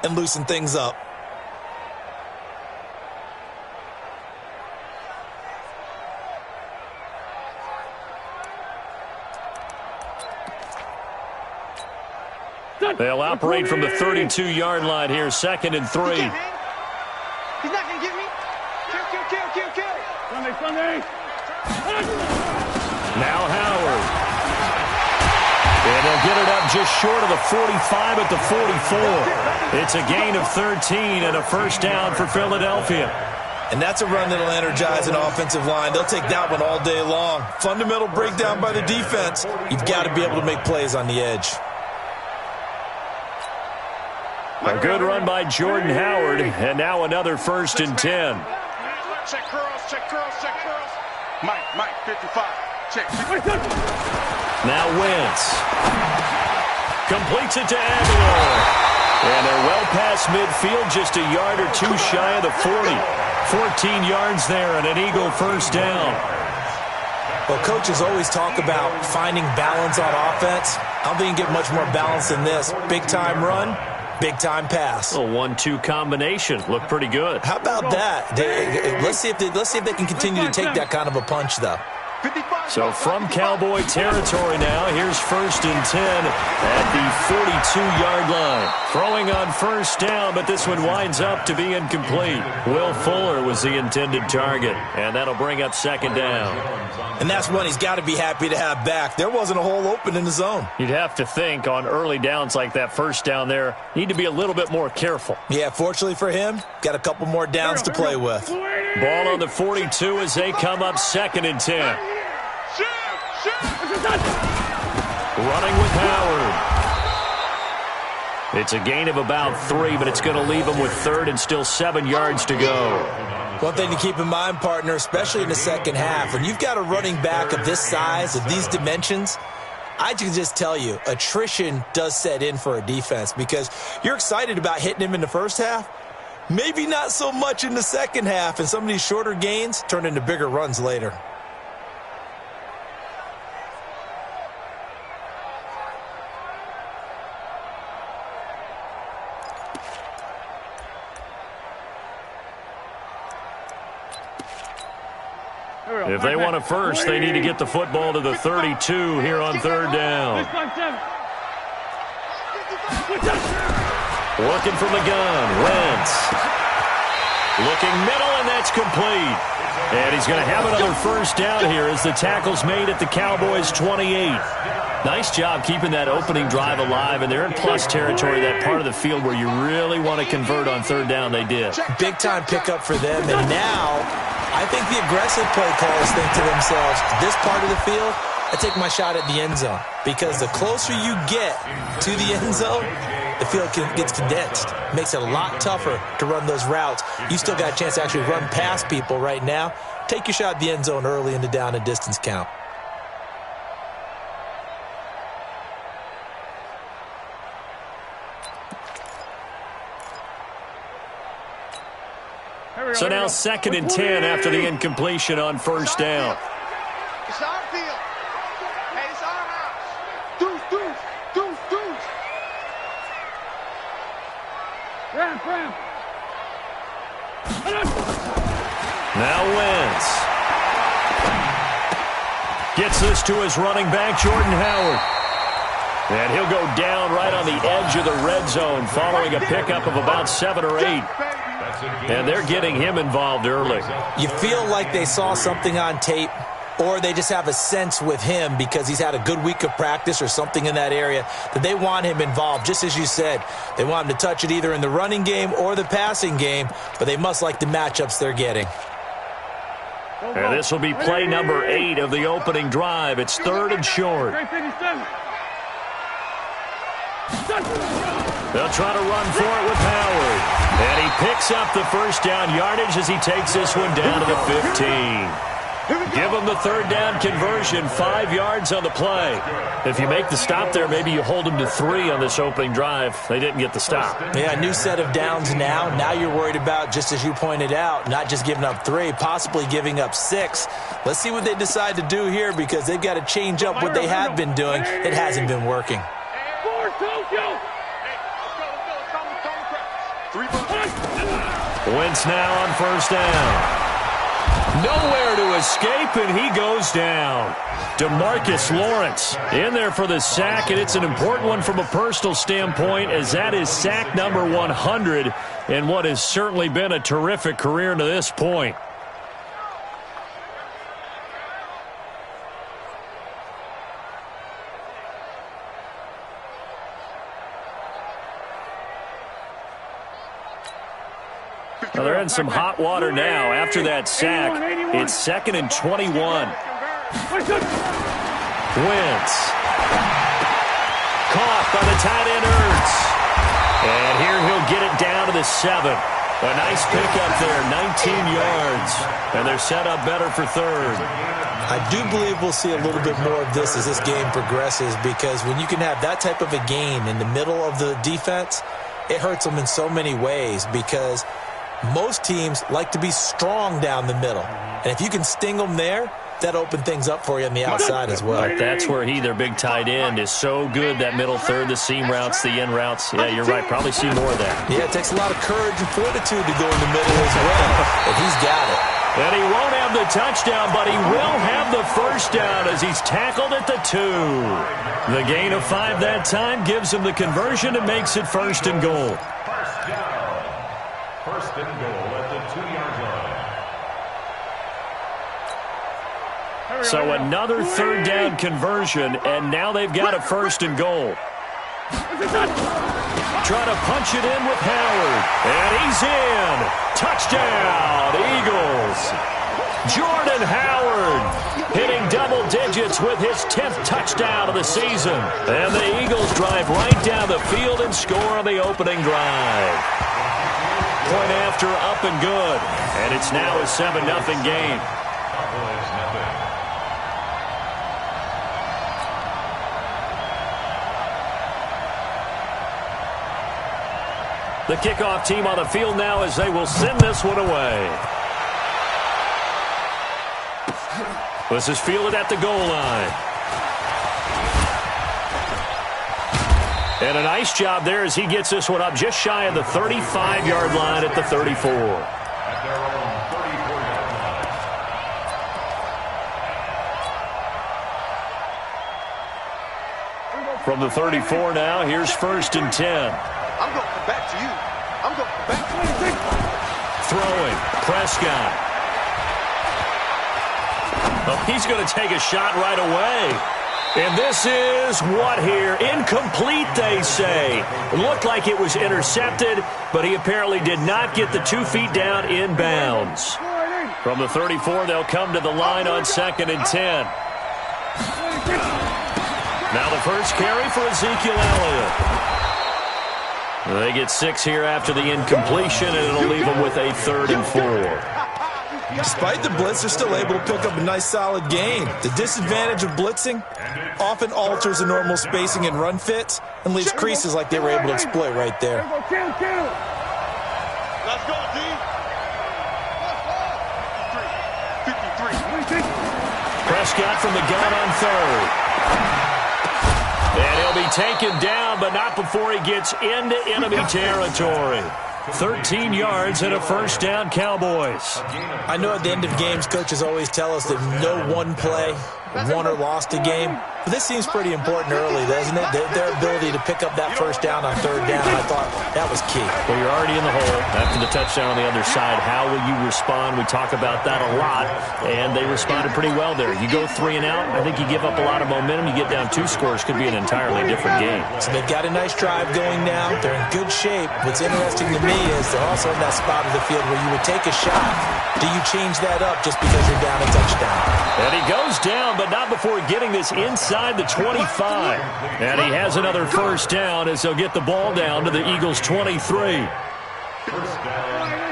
and loosen things up. They'll operate from the 32-yard line here, 2nd and 3. He's not going to get me. Kill. Sunday. Now Howard. And they'll get it up just short of the 45 at the 44. It's a gain of 13 and a first down for Philadelphia. And that's a run that'll energize an offensive line. They'll take that one all day long. Fundamental breakdown by the defense. You've got to be able to make plays on the edge. A good run by Jordan Howard, and now another 1st and 10. Check curls. Mike, 55. Check. Now Wentz. Completes it to Aguilar. And they're well past midfield, just a yard or two shy of the 40. 14 yards there and an Eagle first down. Well, coaches always talk about finding balance on offense. I don't think you get much more balance than this. Big-time run, big-time pass. A 1-2 combination. Looked pretty good. How about that? Let's see if they can continue to take that kind of a punch, though. So from Cowboy territory now, here's 1st and 10 at the 42-yard line. Throwing on first down, but this one winds up to be incomplete. Will Fuller was the intended target, and that'll bring up 2nd down. And that's one he's got to be happy to have back. There wasn't a hole open in the zone. You'd have to think on early downs like that first down there, need to be a little bit more careful. Yeah, fortunately for him, got a couple more downs to play with. Ball on the 42 as they come up 2nd and 10. Running with Howard. It's a gain of about 3, but it's going to leave them with 3rd and still 7 yards to go. One thing to keep in mind, partner, especially in the second half, when you've got a running back of this size, of these dimensions, I can just tell you, attrition does set in for a defense because you're excited about hitting him in the first half. Maybe not so much in the second half, and some of these shorter gains turn into bigger runs later. If they want a first, they need to get the football to the 32 here on 3rd down. Working from the gun, Wentz. Looking middle, and that's complete. And he's going to have another first down here as the tackle's made at the Cowboys' 28. Nice job keeping that opening drive alive, and they're in plus territory, that part of the field where you really want to convert on 3rd down. They did. Big-time pickup for them, and now I think the aggressive play callers think to themselves, this part of the field, I take my shot at the end zone. Because the closer you get to the end zone, the field gets condensed. Makes it a lot tougher to run those routes. You still got a chance to actually run past people right now. Take your shot at the end zone early in the down and distance count. So now 2nd and 10 after the incompletion on first down. It's our field. Hey, it's our house. Deuce. Ram. Now Wentz. Gets this to his running back, Jordan Howard. And he'll go down right on the edge of the red zone following a pickup of about 7 or 8. And they're getting him involved early. You feel like they saw something on tape, or they just have a sense with him because he's had a good week of practice or something in that area that they want him involved. Just as you said, they want him to touch it either in the running game or the passing game, but they must like the matchups they're getting. And this will be play number 8 of the opening drive. It's 3rd and short. They'll try to run for it with Howard. And he picks up the first down yardage as he takes this one down to the 15. Give him the 3rd down conversion, 5 yards on the play. If you make the stop there, maybe you hold him to 3 on this opening drive. They didn't get the stop. Yeah, a new set of downs now. Now you're worried about, just as you pointed out, not just giving up 3, possibly giving up 6. Let's see what they decide to do here because they've got to change up what they have been doing. It hasn't been working. Wentz now on first down. Nowhere to escape, and he goes down. DeMarcus Lawrence in there for the sack, and it's an important one from a personal standpoint, as that is sack number 100 in what has certainly been a terrific career to this point. Well, they're in some hot water now. After that sack, it's 2nd and 21. Wentz. Caught by the tight end Ertz. And here he'll get it down to the 7. A nice pickup there, 19 yards. And they're set up better for third. I do believe we'll see a little bit more of this as this game progresses, because when you can have that type of a gain in the middle of the defense, it hurts them in so many ways, because most teams like to be strong down the middle. And if you can sting them there, that opens things up for you on the outside as well. That's where their big tight end, is so good, that middle third, the seam routes, the in routes. Yeah, you're right. Probably see more of that. Yeah, it takes a lot of courage and fortitude to go in the middle as well. But he's got it. And he won't have the touchdown, but he will have the first down as he's tackled at the 2. The gain of 5 that time gives him the conversion and makes it 1st and goal. First and goal at the 2-yard line. So another 3rd down conversion, and now they've got a 1st and goal. Try to punch it in with Howard, and he's in. Touchdown, Eagles. Jordan Howard hitting double digits with his 10th touchdown of the season. And the Eagles drive right down the field and score on the opening drive. Point after, up and good. And it's now a 7-0 game. The kickoff team on the field now as they will send this one away. This is fielded at the goal line. And a nice job there as he gets this one up just shy of the 35-yard line at the 34. At their own 34-yard line. From the 34 now, here's 1st and 10. I'm going back to you. I'm going back to you. Throwing, Prescott. Oh, he's going to take a shot right away. And this is what here? Incomplete, they say. It looked like it was intercepted, but he apparently did not get the 2 feet down in bounds. From the 34, they'll come to the line on 2nd and 10. Now the first carry for Ezekiel Elliott. They get 6 here after the incompletion, and it'll leave them with a 3rd and 4. Despite the blitz, they're still able to pick up a nice solid gain. The disadvantage of blitzing often alters the normal spacing and run fits and leaves creases like they were able to exploit right there. Let's go, D. 53. Prescott from the gun on 3rd. And he'll be taken down, but not before he gets into enemy territory. 13 yards and a 1st down, Cowboys. I know at the end of games, coaches always tell us that no one play won or lost a game. But this seems pretty important early, doesn't it? Their ability to pick up that 1st down on 3rd down, I thought that was key. Well, you're already in the hole after the touchdown on the other side. How will you respond? We talk about that a lot, and they responded pretty well there. You go 3 and out, I think you give up a lot of momentum. You get down 2 scores, could be an entirely different game. So they've got a nice drive going now. They're in good shape. What's interesting to me is they're also in that spot of the field where you would take a shot. Do you change that up just because you're down a touchdown? And he goes down, but not before getting this inside the 25. And he has another 1st down as they'll get the ball down to the Eagles' 23. First down,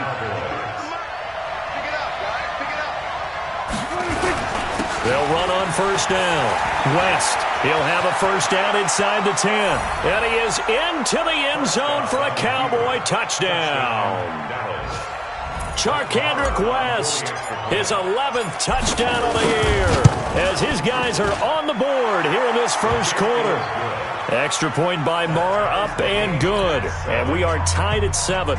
They'll run on 1st down. West, he'll have a 1st down inside the 10. And he is into the end zone for a Cowboy touchdown. Charkandrick West, his 11th touchdown of the year, as his guys are on the board here in this first quarter. Extra point by Marr, up and good. And we are tied at 7.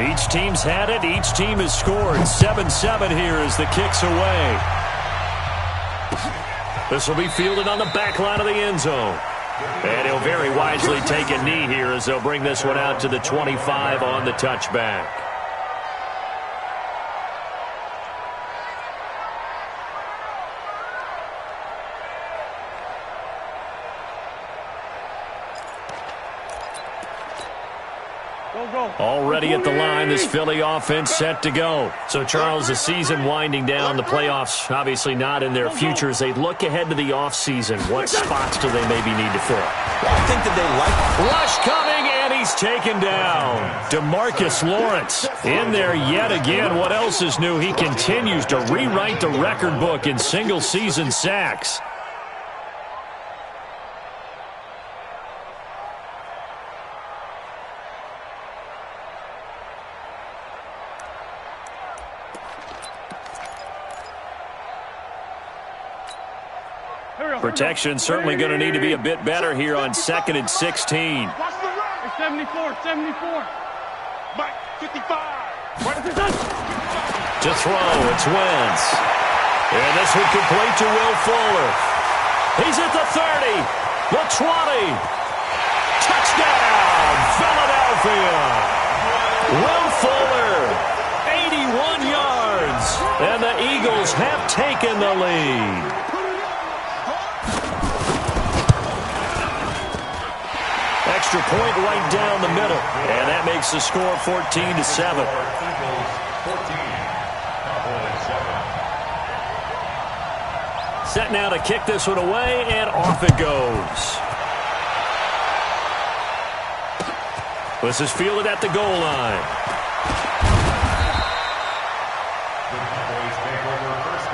Each team's had it. Each team has scored. 7-7 here as the kick's away. This will be fielded on the back line of the end zone. And he'll very wisely take a knee here as they'll bring this one out to the 25 on the touchback. Already at the line, this Philly offense set to go. So, Charles, the season winding down, the playoffs obviously not in their future. As they look ahead to the offseason, what spots do they maybe need to fill? Well, I think that they like... Rush coming, and he's taken down. DeMarcus Lawrence in there yet again. What else is new? He continues to rewrite the record book in single-season sacks. Protection certainly going to need to be a bit better here on 2nd and 16. 74, 74. Mike, 55. To throw, it's Wentz. And this one complete to Will Fuller. He's at the 30, the 20. Touchdown, Philadelphia. Will Fuller, 81 yards. And the Eagles have taken the lead. Extra point right down the middle. And that makes the score 14-7. Set now to kick this one away, and off it goes. This is fielded at the goal line.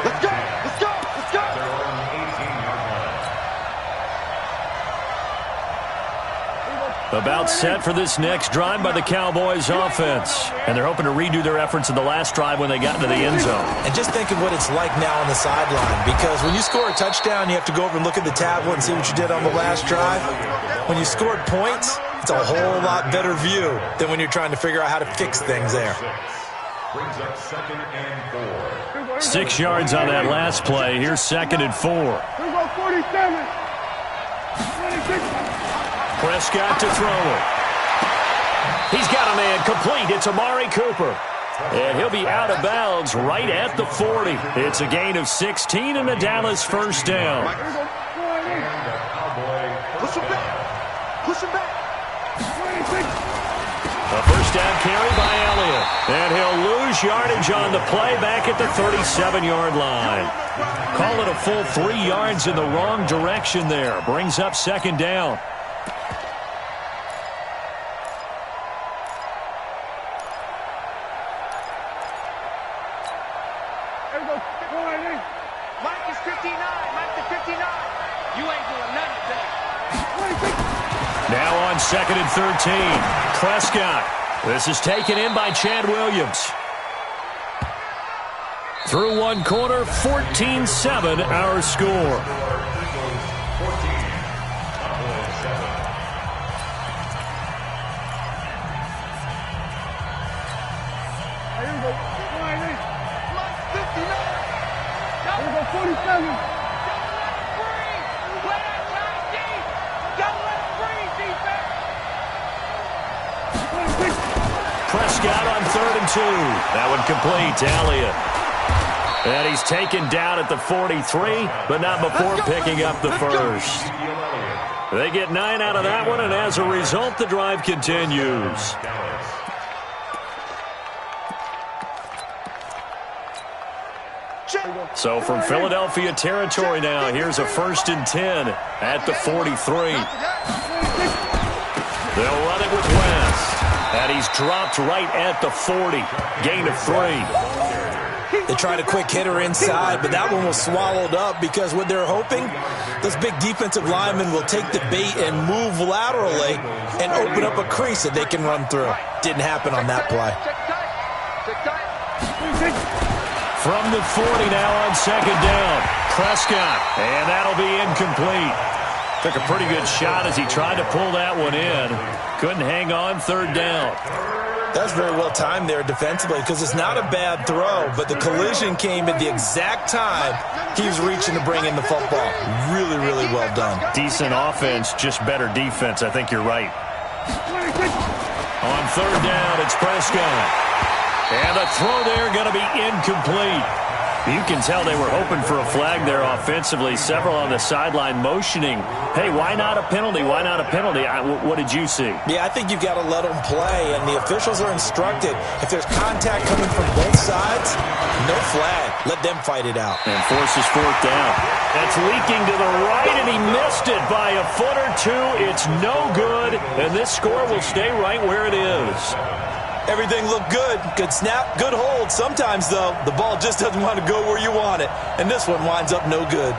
Let's go, let's go, let's go. About set for this next drive by the Cowboys offense. And they're hoping to redo their efforts in the last drive when they got into the end zone. And just think of what it's like now on the sideline, because when you score a touchdown, you have to go over and look at the tablet and see what you did on the last drive. When you scored points, it's a whole lot better view than when you're trying to figure out how to fix things there. Brings up 2nd and 4. 6 yards on that last play. Here's 2nd and 4. Here go 47. 26. Prescott to throw it. He's got a man complete. It's Amari Cooper. And he'll be out of bounds right at the 40. It's a gain of 16 and a Dallas first down. Push him back. Push him back. 26. A first down carry by Elliott. And he'll lose yardage on the play back at the 37-yard line. Call it a full 3 yards in the wrong direction there. Brings up 2nd down. Mike is 59. Mike is 59. You ain't doing nothing today. Now on 2nd and 13. Prescott. This is taken in by Chad Williams. Through one quarter, 14-7 our score. Prescott on 3rd and 2. That one complete to Elliott. And he's taken down at the 43, but not before picking up the first. They get 9 out of that one, and as a result, the drive continues. So from Philadelphia territory now, here's a 1st and 10 at the 43. They'll run it with West. And he's dropped right at the 40. Gain of 3. They tried a quick hitter inside, but that one was swallowed up because what they're hoping, those big defensive linemen will take the bait and move laterally and open up a crease that they can run through. Didn't happen on that play. From the 40 now on second down. Prescott, and that'll be incomplete. Took a pretty good shot as he tried to pull that one in. Couldn't hang on, third down. That's very well timed there defensively because it's not a bad throw, but the collision came at the exact time he was reaching to bring in the football. Really, really well done. Decent offense, just better defense. I think you're right. On third down, it's Prescott. And the throw there going to be incomplete. You can tell they were hoping for a flag there offensively. Several on the sideline motioning. Hey, why not a penalty? Why not a penalty? What did you see? Yeah, I think you've got to let them play, and the officials are instructed. If there's contact coming from both sides, no flag. Let them fight it out. And forces fourth down. That's leaking to the right, and he missed it by a foot or two. It's no good, and this score will stay right where it is. Everything looked good. Good snap, good hold. Sometimes, though, the ball just doesn't want to go where you want it. And this one winds up no good.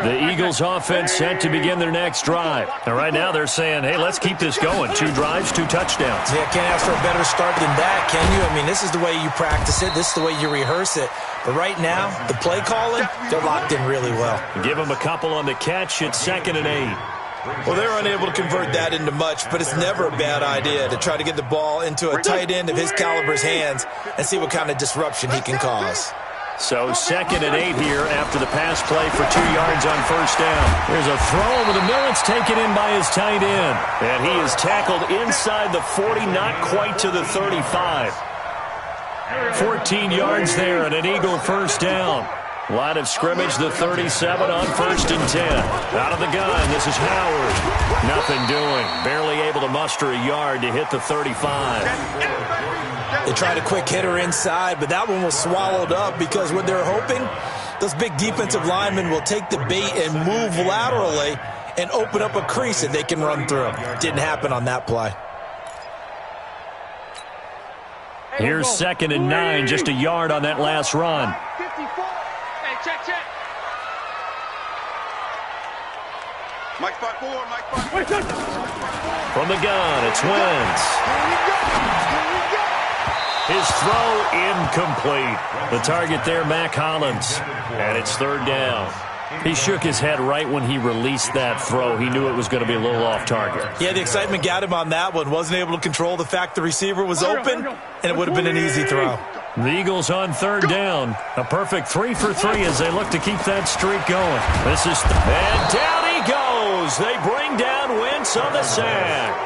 The Eagles offense set to begin their next drive. And right now they're saying, hey, let's keep this going. 2 drives, 2 touchdowns. Yeah, can't ask for a better start than that, can you? I mean, this is the way you practice it. This is the way you rehearse it. But right now, the play calling, they're locked in really well. Give them a couple on the catch. It's 2nd and 8. Well, they're unable to convert that into much, but it's never a bad idea to try to get the ball into a tight end of his caliber's hands and see what kind of disruption he can cause. So 2nd and 8 here after the pass play for 2 yards on first down. There's a throw over the middle. It's taken in by his tight end. And he is tackled inside the 40, not quite to the 35. 14 yards there and an Eagle first down. Line of scrimmage, the 37 on 1st and 10. Out of the gun, this is Howard. Nothing doing. Barely able to muster a yard to hit the 35. They tried a quick hitter inside, but that one was swallowed up because what they're hoping, those big defensive linemen will take the bait and move laterally and open up a crease that they can run through. Didn't happen on that play. Here's 2nd and 9, just a yard on that last run. 54. Hey, check. Mike spot 4, Mike spot 4. From the gun, it's Wentz. His throw incomplete. The target there, Mac Hollins. And it's 3rd down. He shook his head right when he released that throw. He knew it was going to be a little off target. Yeah, the excitement got him on that one. Wasn't able to control the fact the receiver was open, and it would have been an easy throw. The Eagles on 3rd down. A perfect 3 for 3 as they look to keep that streak going. And down he goes. They bring down Wentz on the sack.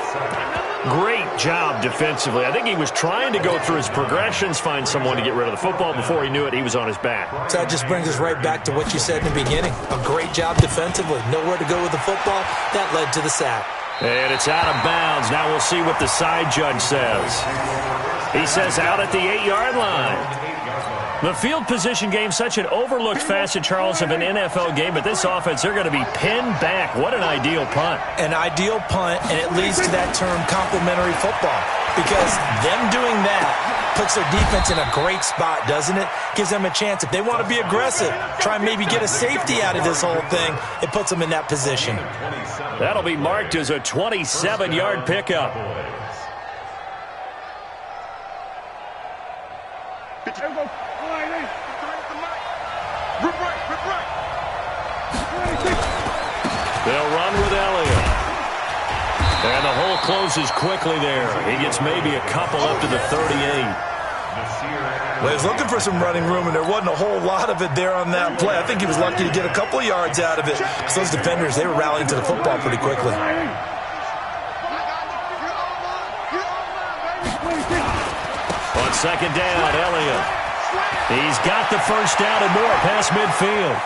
Great job defensively. I think he was trying to go through his progressions, find someone to get rid of the football. Before he knew it, he was on his back. So that just brings us right back to what you said in the beginning. A great job defensively. Nowhere to go with the football. That led to the sack. And it's out of bounds. Now we'll see what the side judge says. He says out at the 8-yard line. The field position game, such an overlooked facet, Charles, of an NFL game, but this offense, they're going to be pinned back. What an ideal punt. An ideal punt, and it leads to that term complementary football, because them doing that puts their defense in a great spot, doesn't it? Gives them a chance. If they want to be aggressive, try and maybe get a safety out of this whole thing, it puts them in that position. That'll be marked as a 27-yard pickup. They'll run with Elliott. And the hole closes quickly there. He gets maybe a couple up to the 38. Well, he was looking for some running room, and there wasn't a whole lot of it there on that play. I think he was lucky to get a couple yards out of it. Because those defenders, they were rallying to the football pretty quickly. On 2nd down, Elliott. He's got the first down and more past midfield.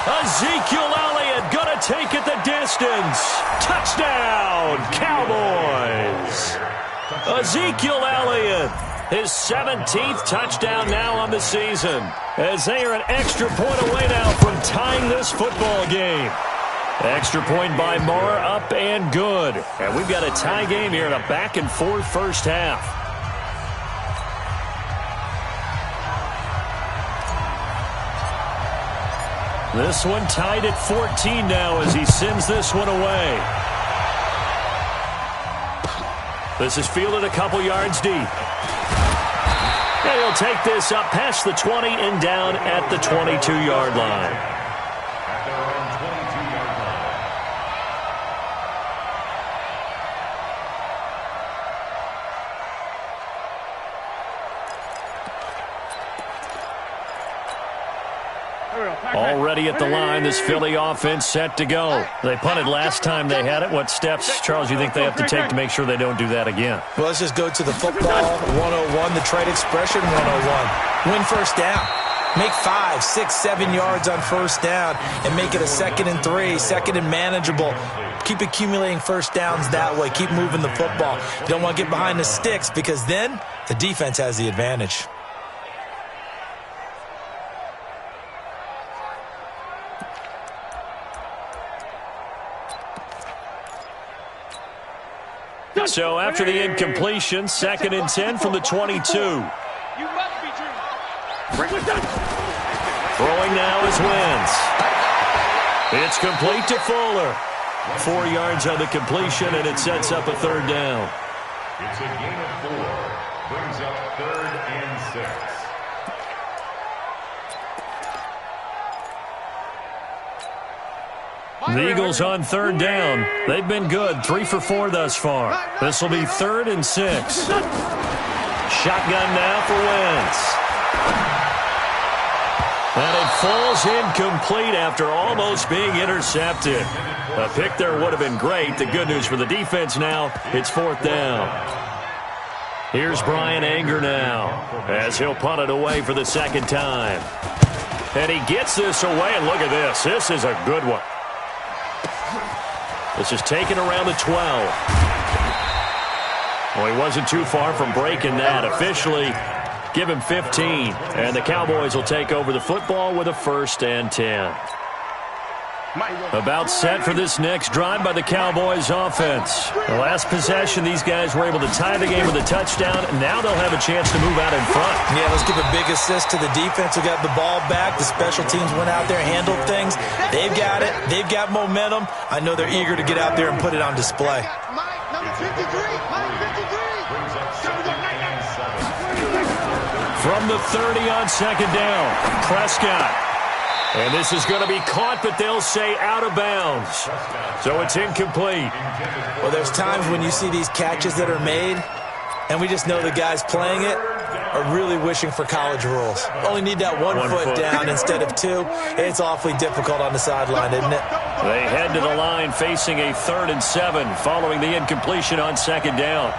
Ezekiel Elliott going to take it the distance. Touchdown, Cowboys. Ezekiel Elliott, his 17th touchdown now on the season, as they are an extra point away now from tying this football game. Extra point by Moore, up and good. And we've got a tie game here in a back-and-forth first half. This one tied at 14 now as he sends this one away. This is fielded a couple yards deep. And he'll take this up past the 20 and down at the 22-yard line. Already at the line, this Philly offense set to go. They punted last time they had it. What steps, Charles, you think they have to take to make sure they don't do that again? Well, let's just go to the football 101, the trade expression 101. Win first down. Make 5, 6, 7 yards on first down and make it a 2nd and 3, 2nd and manageable. Keep accumulating first downs that way. Keep moving the football. You don't want to get behind the sticks because then the defense has the advantage. So after the incompletion, 2nd and 10 from the 22. You must be dreaming. Throwing now is Wentz. It's complete to Fuller. 4 yards on the completion, and it sets up a 3rd down. It's a gain of 4. Brings up 3rd and 6. The Eagles on 3rd down. They've been good, 3 for 4 thus far. This will be 3rd and 6. Shotgun now for Wentz. And it falls incomplete after almost being intercepted. A pick there would have been great. The good news for the defense now, it's 4th down. Here's Brian Anger now as he'll punt it away for the 2nd time. And he gets this away, and look at this. This is a good one. This is taken around the 12. Well, he wasn't too far from breaking that. Officially, give him 15. And the Cowboys will take over the football with a 1st and 10. About set for this next drive by the Cowboys offense. The last possession, these guys were able to tie the game with a touchdown. Now they'll have a chance to move out in front. Yeah, let's give a big assist to the defense who got the ball back. The special teams went out there, handled things. They've got it. They've got momentum. I know they're eager to get out there and put it on display. Mike, number 53. Mike, 53. Brings up 2nd and 7. From the 30 on 2nd down, Prescott. And this is going to be caught, but they'll say out of bounds. So it's incomplete. Well, there's times when you see these catches that are made, and we just know the guys playing it are really wishing for college rules. Only need that one foot down instead of 2. It's awfully difficult on the sideline, isn't it? They head to the line facing a 3rd and 7 following the incompletion on 2nd down.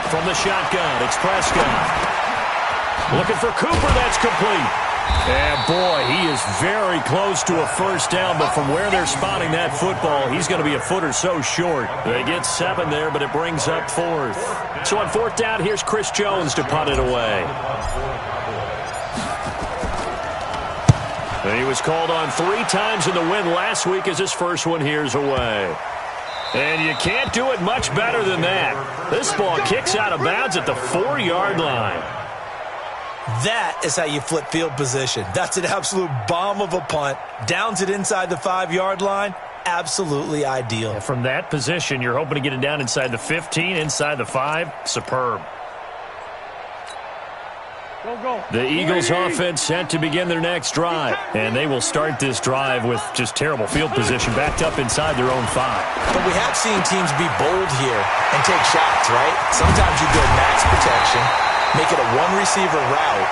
From the shotgun, it's Prescott. Looking for Cooper, that's complete. And boy, he is very close to a 1st down, but from where they're spotting that football, he's going to be a foot or so short. They get 7 there, but it brings up 4th. So on 4th down, here's Chris Jones to punt it away. And he was called on 3 times in the win last week as his first one here's away. And you can't do it much better than that. This ball kicks out of bounds at the 4-yard line. That is how you flip field position. That's an absolute bomb of a punt. Downs it inside the 5-yard line. Absolutely ideal. And from that position, you're hoping to get it down inside the 15, inside the 5. Superb. The Eagles offense set to begin their next drive. And they will start this drive with just terrible field position backed up inside their own 5. But we have seen teams be bold here and take shots, right? Sometimes you go max protection, make it a 1-receiver route,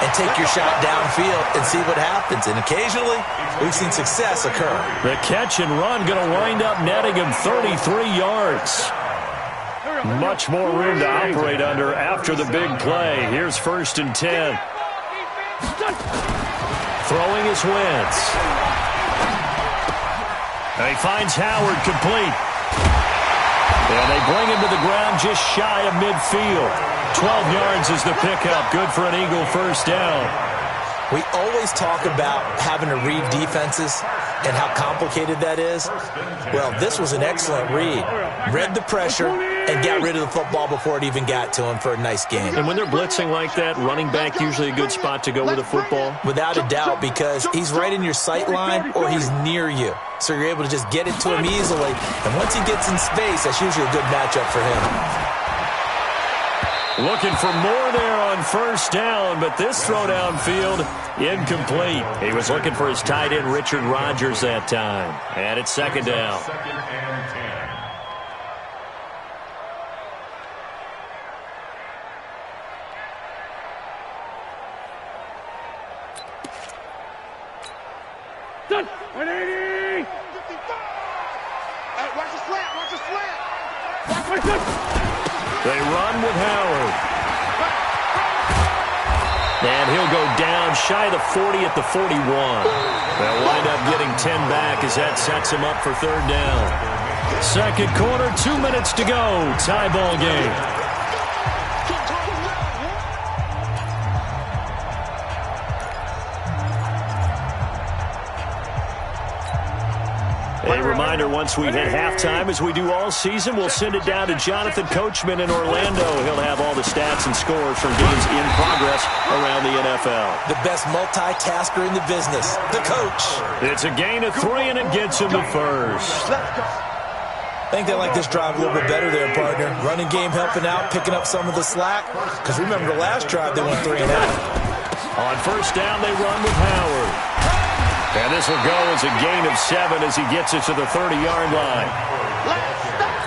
and take your shot downfield and see what happens. And occasionally, we've seen success occur. The catch and run going to wind up netting him 33 yards. Much more room to operate under after the big play. Here's 1st and 10. Throwing is Wentz. And he finds Howard complete. And they bring him to the ground just shy of midfield. 12 yards is the pickup. Good for an Eagle 1st down. We always talk about having to read defenses and how complicated that is. Well, this was an excellent read. Read the pressure and got rid of the football before it even got to him for a nice game. And when they're blitzing like that, running back usually a good spot to go with the football? Without a doubt, because he's right in your sight line or he's near you. So you're able to just get it to him easily. And once he gets in space, that's usually a good matchup for him. Looking for more there on first down, but this throw downfield, incomplete. He was looking for his tight end, Richard Rodgers, that time. And it's second down. Second and 10. 180! 55! Hey, watch the slant, watch the slant! Watch the They run with Howard. And he'll go down shy of the 40 at the 41. They'll wind up getting 10 back as that sets him up for third down. Second quarter, 2 minutes to go. Tie ball game. A reminder, once we hit halftime, as we do all season, we'll send it down to Jonathan Coachman in Orlando. He'll have all the stats and scores from games in progress around the NFL. The best multitasker in the business, the coach. It's a gain of 3, and it gets him to first. I think they like this drive a little bit better there, partner. Running game helping out, picking up some of the slack. Because remember the last drive, they went 3 and out. On first down, they run with Howard. And this will go as a gain of 7 as he gets it to the 30-yard line.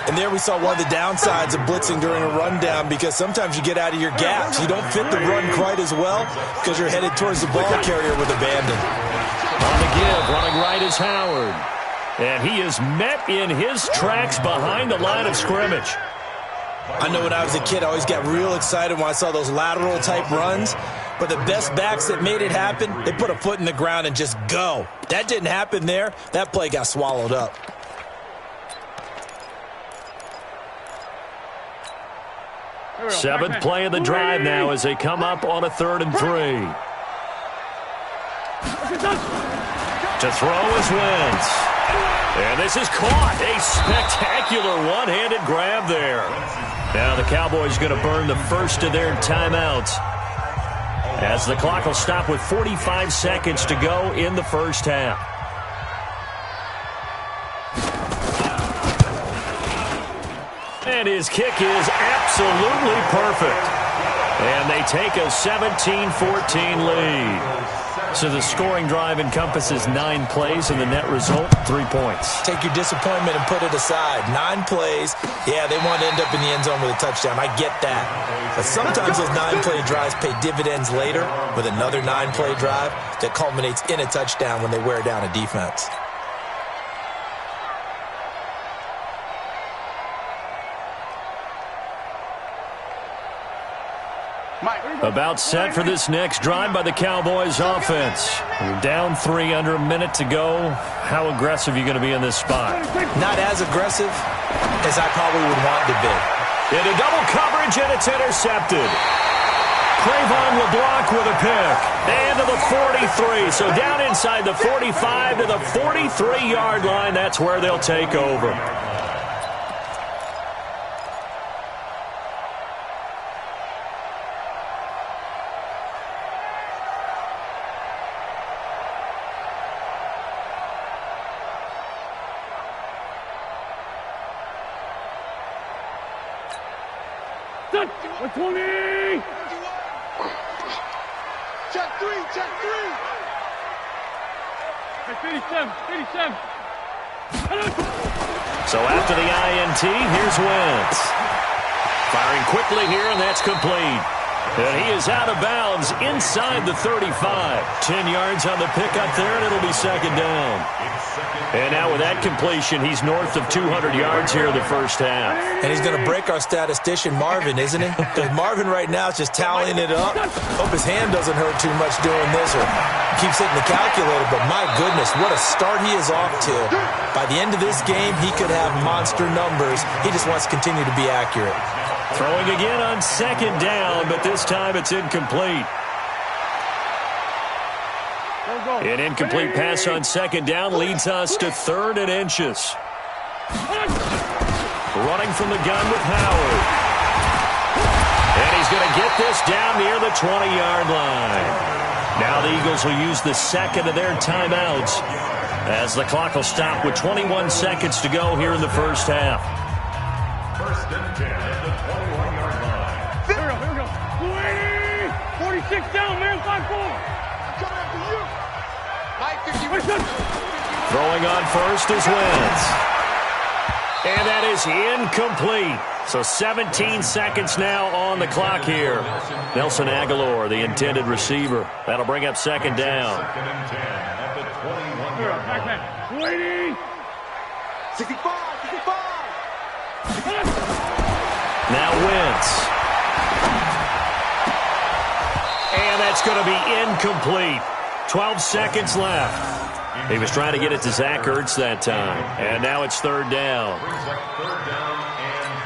And there we saw one of the downsides of blitzing during a rundown, because sometimes you get out of your gaps. You don't fit the run quite as well because you're headed towards the ball carrier with abandon. On the give, running right is Howard. And he is met in his tracks behind the line of scrimmage. I know when I was a kid, I always got real excited when I saw those lateral-type runs. But the best backs that made it happen, they put a foot in the ground and just go. That didn't happen there. That play got swallowed up. Seventh play of the drive now as they come up on a 3rd and 3. To throw is Wentz. And this is caught. A spectacular one-handed grab there. Now the Cowboys going to burn the first of their timeouts, as the clock will stop with 45 seconds to go in the first half. And his kick is absolutely perfect. And they take a 17-14 lead. So the scoring drive encompasses 9 plays, and the net result, 3 points. Take your disappointment and put it aside. 9 plays. Yeah, they want to end up in the end zone with a touchdown. I get that. But sometimes those 9-play drives pay dividends later with another 9-play drive that culminates in a touchdown when they wear down a defense. About set for this next drive by the Cowboys offense. You're down 3, under a minute to go. How aggressive are you going to be in this spot? Not as aggressive as I probably would want to be. Into double coverage, and it's intercepted. Cravon LeBlanc with a pick. And to the 43. So down inside the 45 to the 43-yard line. That's where they'll take over. Check 3, check 3. 37. So after the INT, here's Wentz. Firing quickly here, and that's complete. And he is out of bounds inside the 35. 10 yards on the pickup there, and it'll be second down. And now with that completion, he's north of 200 yards here in the first half. And he's going to break our statistician, Marvin, isn't he? Because Marvin right now is just tallying it up. Hope his hand doesn't hurt too much doing this, or keeps hitting the calculator. But my goodness, what a start he is off to. By the end of this game, he could have monster numbers. He just wants to continue to be accurate. Throwing again on second down, but this time it's incomplete. An incomplete pass on second down leads us to 3rd and inches. Running from the gun with Howard. And he's going to get this down near the 20-yard line. Now the Eagles will use the second of their timeouts as the clock will stop with 21 seconds to go here in the first half. 1st and 10 at the 21-yard line. Here we go. 46 down, man. 5-4. Coming after you. 950. Throwing on first is Wentz. And that is incomplete. So 17 seconds now on the clock here. Nelson Aguilar, the intended receiver. That'll bring up second down. 2nd and 10 at the 21-yard line. Waiting. 65. Now Wentz. And that's going to be incomplete. 12 seconds left. He was trying to get it to Zach Ertz that time. And now it's 3rd down. Brings up 3rd down and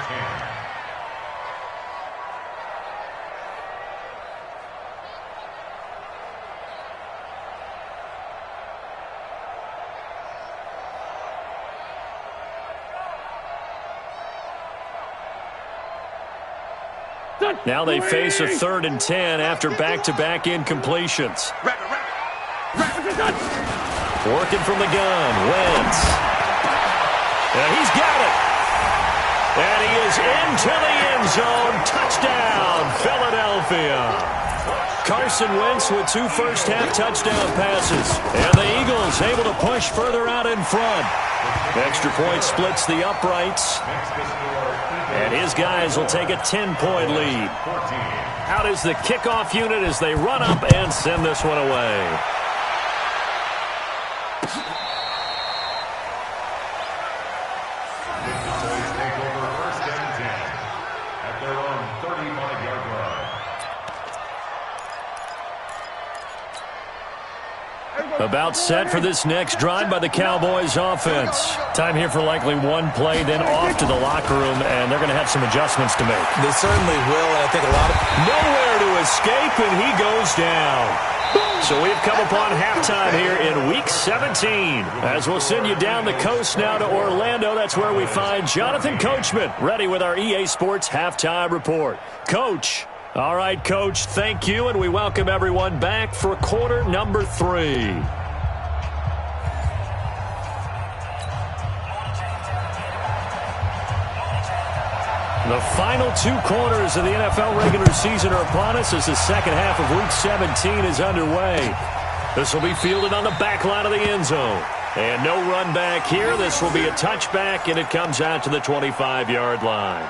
10. Now they face a 3rd and 10 after back-to-back incompletions. Working from the gun, Wentz. And he's got it. And he is into the end zone. Touchdown, Philadelphia. Carson Wentz with 2 first-half touchdown passes. And the Eagles able to push further out in front. Extra point splits the uprights. And his guys will take a 10-point lead. Out is the kickoff unit as they run up and send this one away. take over 1st and 10 at their own 35-yard line. About set for this next drive by the Cowboys offense. Time here for likely one play, then off to the locker room, and they're going to have some adjustments to make. They certainly will, and I think a lot of... Nowhere to escape, and he goes down. So we've come upon halftime here in Week 17. As we'll send you down the coast now to Orlando, that's where we find Jonathan Coachman, ready with our EA Sports Halftime Report. Coach. All right, Coach, thank you, and we welcome everyone back for quarter number 3. The final 2 quarters of the NFL regular season are upon us as the second half of Week 17 is underway. This will be fielded on the back line of the end zone. And no run back here. This will be a touchback, and it comes out to the 25-yard line.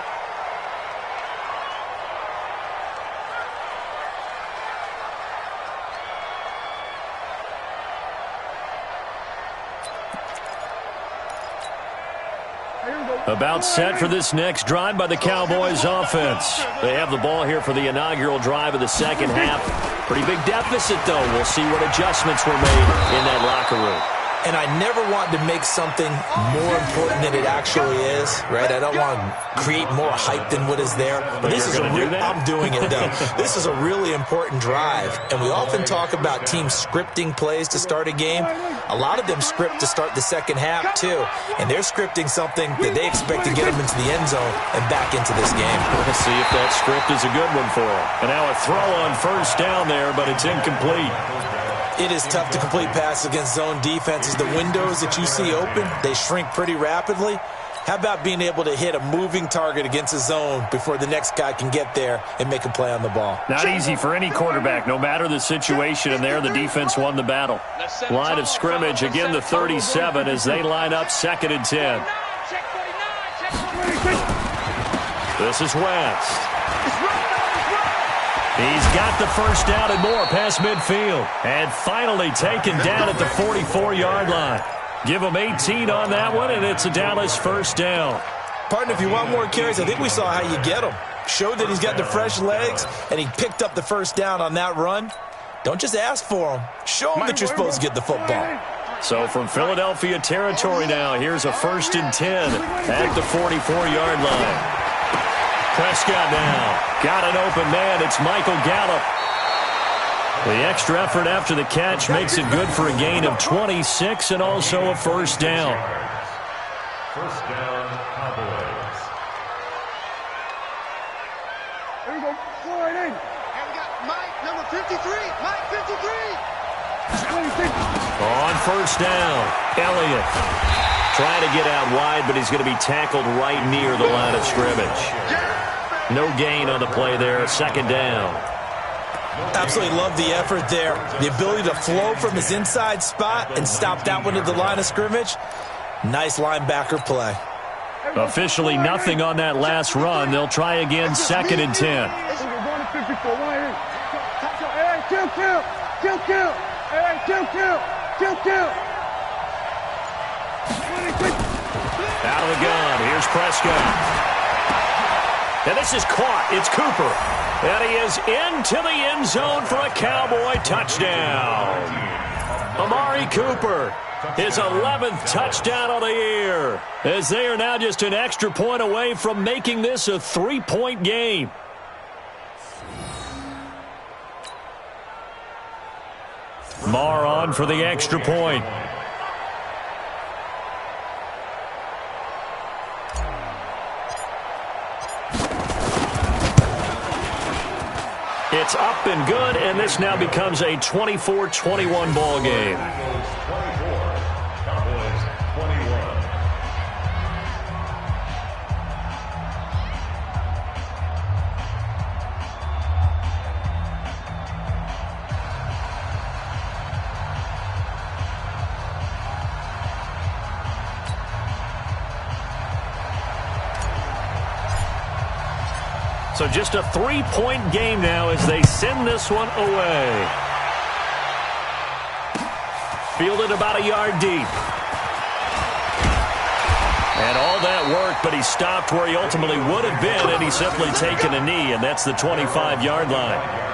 About set for this next drive by the Cowboys offense. They have the ball here for the inaugural drive of the second half. Pretty big deficit, though. We'll see what adjustments were made in that locker room. And I never want to make something more important than it actually is, right? I don't want to create more hype than what is there. But this is I'm doing it, though. This is a really important drive. And we often talk about teams scripting plays to start a game. A lot of them script to start the second half, too. And they're scripting something that they expect to get them into the end zone and back into this game. Let's see if that script is a good one for them. And now a throw on first down there, but it's incomplete. It is tough to complete passes against zone defenses. The windows that you see open, they shrink pretty rapidly. How about being able to hit a moving target against a zone before the next guy can get there and make a play on the ball? Not easy for any quarterback, no matter the situation, and there the defense won the battle. Line of scrimmage, again the 37 as they line up 2nd and 10. This is Wentz. He's got the first down and more past midfield. And finally taken down at the 44-yard line. Give him 18 on that one, and it's a Dallas first down. Partner, if you want more carries, I think we saw how you get him. Showed that he's got the fresh legs, and he picked up the first down on that run. Don't just ask for him. Show him that you're supposed to get the football. So from Philadelphia territory now, here's a 1st and 10 at the 44-yard line. Prescott now. Got an open man. It's Michael Gallup. The extra effort after the catch makes it good for a gain of 26 and also a first down. First down, Cowboys. Here we go. Slide in. And we got Mike, number 53. Mike, 53. On first down, Elliott trying to get out wide, but he's going to be tackled right near the line of scrimmage. No gain on the play there, second down. Absolutely love the effort there. The ability to flow from his inside spot and stop that one at the line of scrimmage. Nice linebacker play. Officially nothing on that last run. They'll try again, second and 10. Out of the gun. Here's Prescott. And this is caught. It's Cooper. And he is into the end zone for a Cowboy touchdown. Amari Cooper, his 11th touchdown of the year, as they are now just an extra point away from making this a 3-point game. Marr on for the extra point. It's up and good, and this now becomes a 24-21 ball game. Cowboys 21. So just a 3-point game now as they send this one away. Fielded about a yard deep. And all that work, but he stopped where he ultimately would have been, and he's simply taken a knee, and that's the 25-yard line.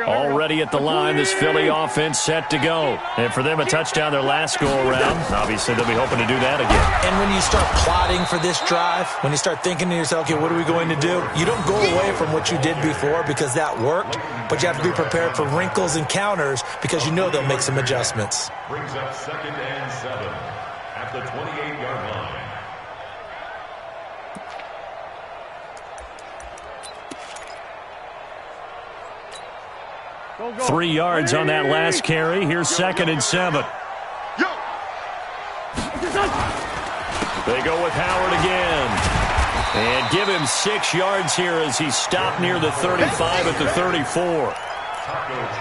Already at the line, this Philly offense set to go. And for them, a touchdown their last go-around. Obviously, they'll be hoping to do that again. And when you start plotting for this drive, when you start thinking to yourself, okay, what are we going to do? You don't go away from what you did before because that worked, but you have to be prepared for wrinkles and counters because you know they'll make some adjustments. Brings up second and 7 at the 28-yard line. 3 yards on that last carry. Here's second and 7. They go with Howard again. And give him 6 yards here as he stopped near the 35 at the 34.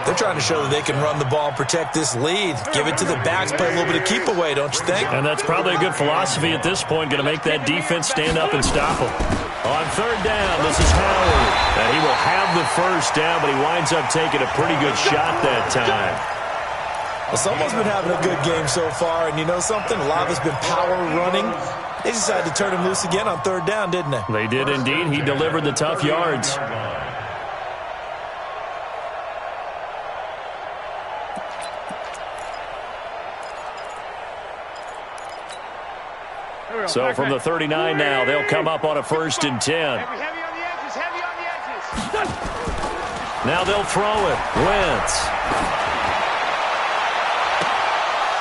They're trying to show that they can run the ball and protect this lead. Give it to the backs, play a little bit of keep away, don't you think? And that's probably a good philosophy at this point, going to make that defense stand up and stop them. On third down, this is Howard. And he will have the first down, but he winds up taking a pretty good shot that time. Well, someone's been having a good game so far, and you know something? A lot of it's been power running. They decided to turn him loose again on third down, didn't they? They did indeed. He delivered the tough yards. So from the 39 now, they'll come up on a first and 10. Heavy on the edges, heavy on the edges. Now they'll throw it. Wentz.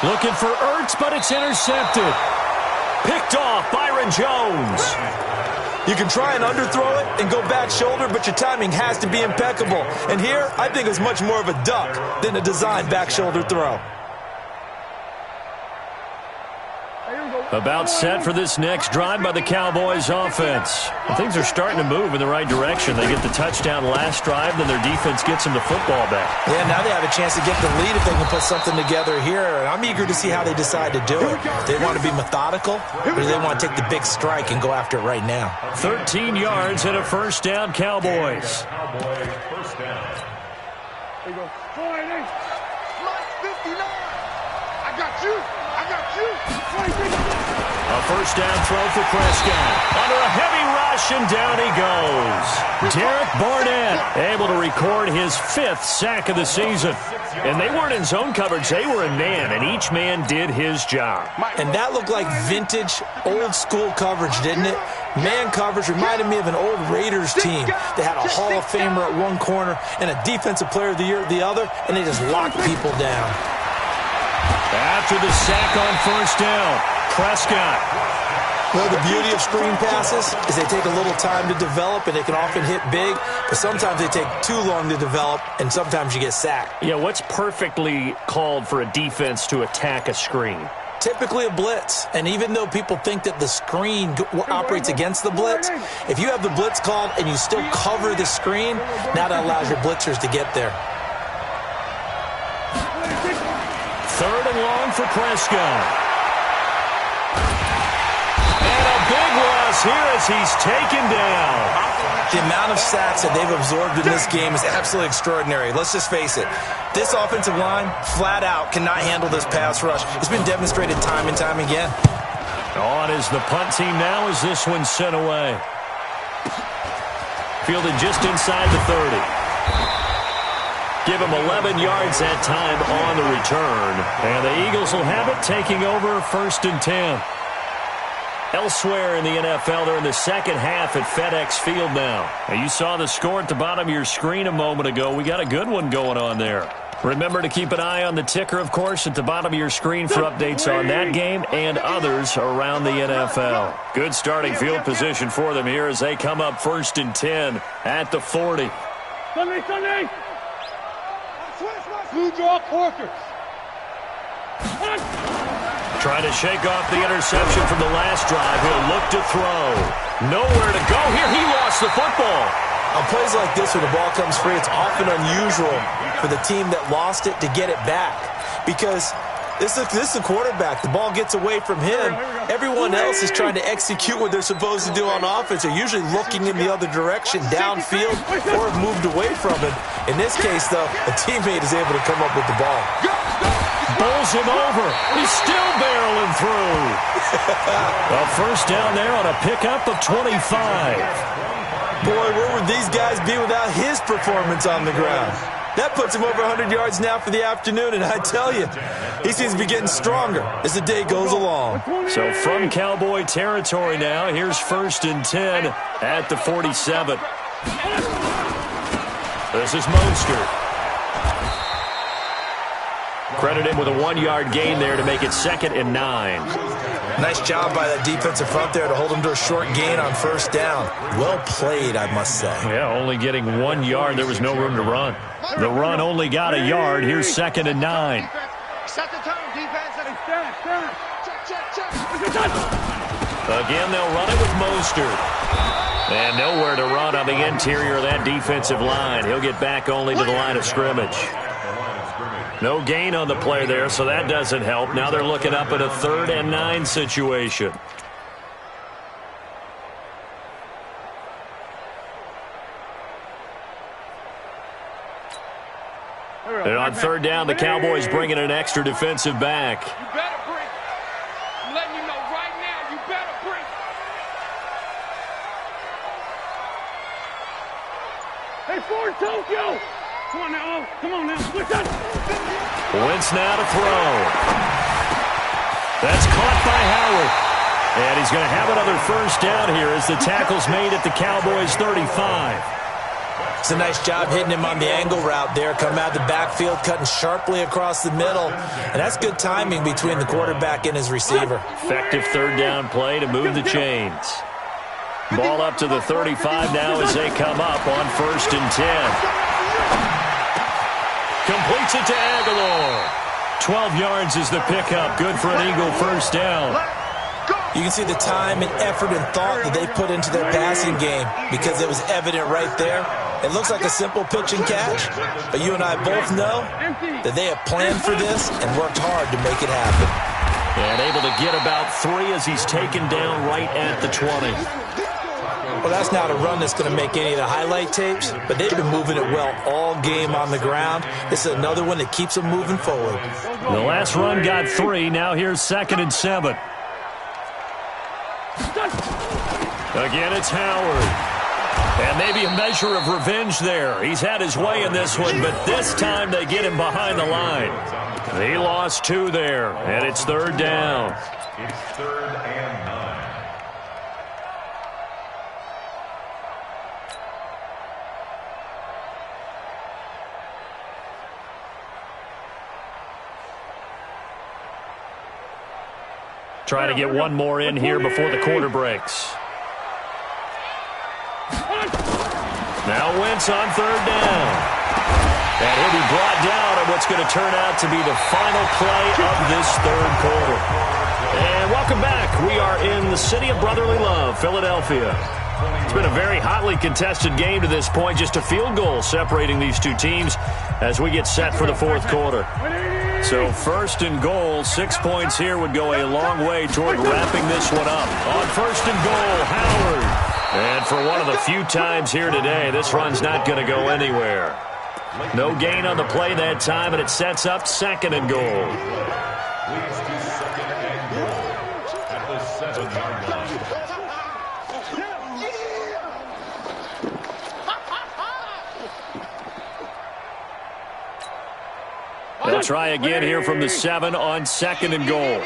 Looking for Ertz, but it's intercepted. Picked off Byron Jones. You can try and underthrow it and go back shoulder, but your timing has to be impeccable. And here, I think it's much more of a duck than a designed back shoulder throw. About set for this next drive by the Cowboys offense. And things are starting to move in the right direction. They get the touchdown last drive, then their defense gets them the football back. Yeah, now they have a chance to get the lead if they can put something together here. And I'm eager to see how they decide to do it. They want to be methodical, or do they want to take the big strike and go after it right now? 13 yards and a first down, Cowboys. Cowboys first down. There you go. Slide in. Mike, 59. I got you. I got you. A first down throw for Prescott. Under a heavy rush, rush, and down he goes. Derek Barnett able to record his 5th sack of the season. And they weren't in zone coverage. They were in man, and each man did his job. And that looked like vintage, old-school coverage, didn't it? Man coverage reminded me of an old Raiders team. They had a Hall of Famer at one corner and a Defensive Player of the Year at the other, and they just locked people down. After the sack on first down, Prescott. Well, the beauty of screen passes is they take a little time to develop, and they can often hit big, but sometimes they take too long to develop, and sometimes you get sacked. Yeah, what's perfectly called for a defense to attack a screen? Typically a blitz, and even though people think that the screen operates against the blitz, if you have the blitz called and you still cover the screen, now that allows your blitzers to get there. 3rd and long for Prescott. Big loss here as he's taken down. The amount of sacks that they've absorbed in this game is absolutely extraordinary. Let's just face it. This offensive line, flat out, cannot handle this pass rush. It's been demonstrated time and time again. On is the punt team now as this one's sent away. Fielded just inside the 30. Give him 11 yards that time on the return. And the Eagles will have it, taking over 1st and 10. Elsewhere in the NFL, they're in the second half at FedEx Field now. You saw the score at the bottom of your screen a moment ago. We got a good one going on there. Remember to keep an eye on the ticker, of course, at the bottom of your screen for updates on that game and others around the NFL. Good starting field position for them here as they come up 1st and 10 at the 40. Sunday! Blue draw quarters. Trying to shake off the interception from the last drive. He'll look to throw. Nowhere to go here. He lost the football. On plays like this, when the ball comes free, it's often unusual for the team that lost it to get it back. Because this is the quarterback. The ball gets away from him. Everyone else is trying to execute what they're supposed to do on offense. They're usually looking in the other direction, downfield, or have moved away from it. In this case, though, a teammate is able to come up with the ball. Bowls him over. He's still barreling through. A first down there on a pickup of 25. Boy, where would these guys be without his performance on the ground? That puts him over 100 yards now for the afternoon, and I tell you, he seems to be getting stronger as the day goes along. So from Cowboy territory now, here's 1st and 10 at the 47. This is Mostert. Credit him with a 1-yard gain there to make it 2nd and 9. Nice job by that defensive front there to hold him to a short gain on first down. Well played, I must say. Yeah, only getting 1 yard. There was no room to run. The run only got a yard. Here's 2nd and 9. Set the tone, defense. Again, they'll run it with Mostert. And nowhere to run on the interior of that defensive line. He'll get back only to the line of scrimmage. No gain on the play there, so that doesn't help. Now they're looking up at a 3rd and 9 situation. And on 3rd down, the Cowboys bringing an extra defensive back. You better bring. I'm letting you know right now, you better bring. Hey, Ford, Tokyo! Come on now, come on now. Wentz now to throw. That's caught by Howard. And he's going to have another first down here as the tackle's made at the Cowboys' 35. It's a nice job hitting him on the angle route there. Coming out of the backfield, cutting sharply across the middle. And that's good timing between the quarterback and his receiver. Effective 3rd down play to move the chains. Ball up to the 35 now as they come up on 1st and 10. Completes it to Aguilar. 12 yards is the pickup. Good for an Eagle first down. You can see the time and effort and thought that they put into their passing game because it was evident right there. It looks like a simple pitch and catch, but you and I both know that they have planned for this and worked hard to make it happen. And able to get about 3 as he's taken down right at the 20. Well, that's not a run that's going to make any of the highlight tapes, but they've been moving it well all game on the ground. This is another one that keeps them moving forward. The last run got 3. Now here's 2nd and 7. Again, it's Howard. And maybe a measure of revenge there. He's had his way in this one, but this time they get him behind the line. He lost 2 there, and it's 3rd down. It's 3rd and 9. Trying to get one more in here before the quarter breaks. Now Wentz on 3rd down. And he'll be brought down on what's going to turn out to be the final play of this 3rd quarter. And welcome back. We are in the city of brotherly love, Philadelphia. It's been a very hotly contested game to this point. Just a field goal separating these two teams as we get set for the 4th quarter. So 1st and goal, 6 points here would go a long way toward wrapping this one up. On 1st and goal, Howard. And for one of the few times here today, this run's not going to go anywhere. No gain on the play that time, and it sets up 2nd and goal. Leads to 2nd and goal at the 7-yard line. They'll try again here from the 7 on 2nd and goal.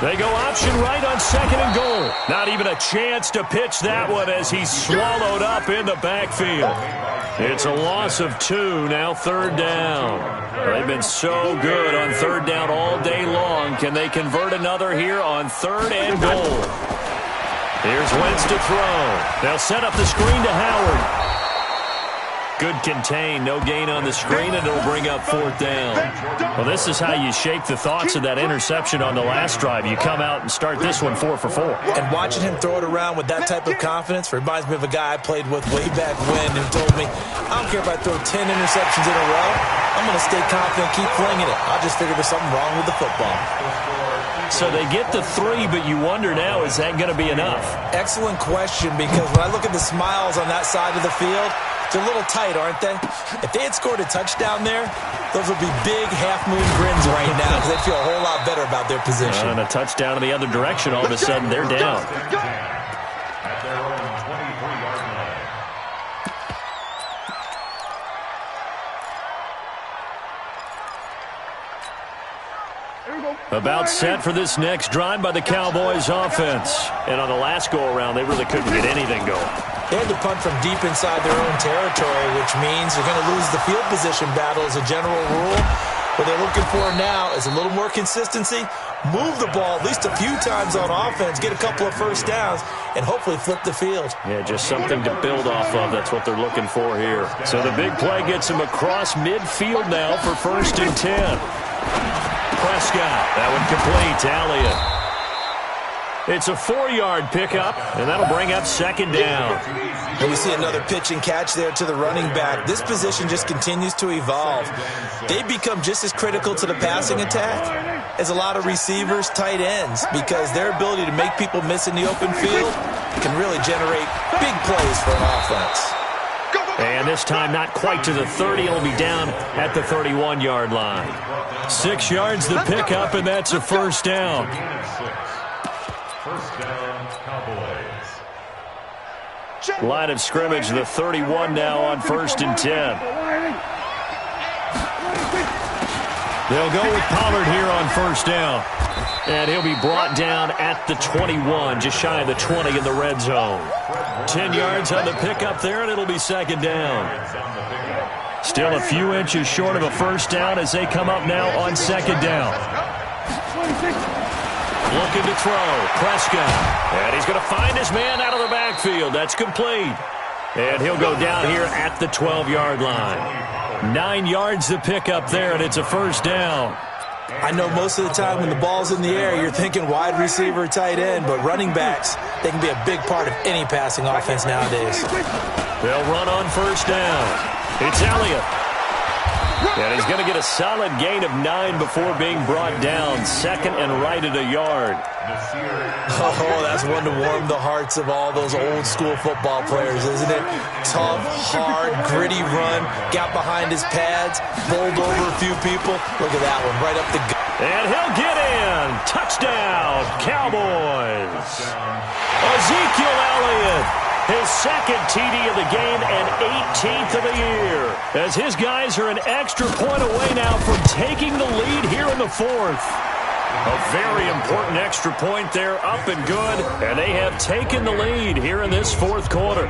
They go option right on 2nd and goal. Not even a chance to pitch that one as he's swallowed up in the backfield. It's a loss of 2, now 3rd down. They've been so good on 3rd down all day long. Can they convert another here on 3rd and goal? Here's Wentz to throw. They'll set up the screen to Howard. Good contain, no gain on the screen, and it'll bring up 4th down. Well, this is how you shake the thoughts of that interception on the last drive. You come out and start this one 4 for 4. And watching him throw it around with that type of confidence reminds me of a guy I played with way back when who told me, I don't care if I throw 10 interceptions in a row, I'm going to stay confident, keep flinging it. I'll just figure there's something wrong with the football. So they get the 3, but you wonder now, is that going to be enough? Excellent question, because when I look at the smiles on that side of the field, they're a little tight, aren't they? If they had scored a touchdown there, those would be big half-moon grins right now because they'd feel a whole lot better about their position. And a touchdown in the other direction, all of a sudden they're down. At their own 23-yard line. About set for this next drive by the Cowboys offense. And on the last go-around, they really couldn't get anything going. They had to punt from deep inside their own territory, which means they're going to lose the field position battle as a general rule. What they're looking for now is a little more consistency, move the ball at least a few times on offense, get a couple of 1st downs, and hopefully flip the field. Yeah, just something to build off of. That's what they're looking for here. So the big play gets them across midfield now for 1st and 10. Prescott, that one complete to Elliott. It's a 4-yard pickup, and that'll bring up 2nd down. And we see another pitch and catch there to the running back. This position just continues to evolve. They become just as critical to the passing attack as a lot of receivers, tight ends, because their ability to make people miss in the open field can really generate big plays for an offense. And this time not quite to the 30. It'll be down at the 31-yard line. 6 yards the pickup, and that's a 1st down. 1st down, Cowboys. Line of scrimmage, the 31 now on 1st and 10. They'll go with Pollard here on 1st down. And he'll be brought down at the 21, just shy of the 20 in the red zone. 10 yards on the pickup there, and it'll be 2nd down. Still a few inches short of a 1st down as they come up now on 2nd down. Looking to throw, Prescott. And he's going to find his man out of the backfield. That's complete. And he'll go down here at the 12-yard line. 9 yards to pick up there, and it's a 1st down. I know most of the time when the ball's in the air, you're thinking wide receiver, tight end, but running backs, they can be a big part of any passing offense nowadays. They'll run on 1st down. It's Elliott. And he's going to get a solid gain of 9 before being brought down. 2nd and right at a yard. Oh, that's one to warm the hearts of all those old school football players, isn't it? Tough, hard, gritty run. Got behind his pads, bowled over a few people. Look at that one, right up the gut. And he'll get in. Touchdown. Touchdown, Cowboys. Ezekiel Elliott, his second TD of the game and 18th of the year, as his guys are an extra point away now from taking the lead here in the fourth. A very important extra point there, up and good, and they have taken the lead here in this fourth quarter.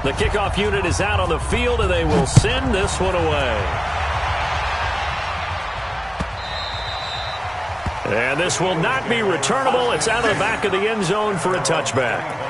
The kickoff unit is out on the field, and they will send this one away. And this will not be returnable. It's out of the back of the end zone for a touchback.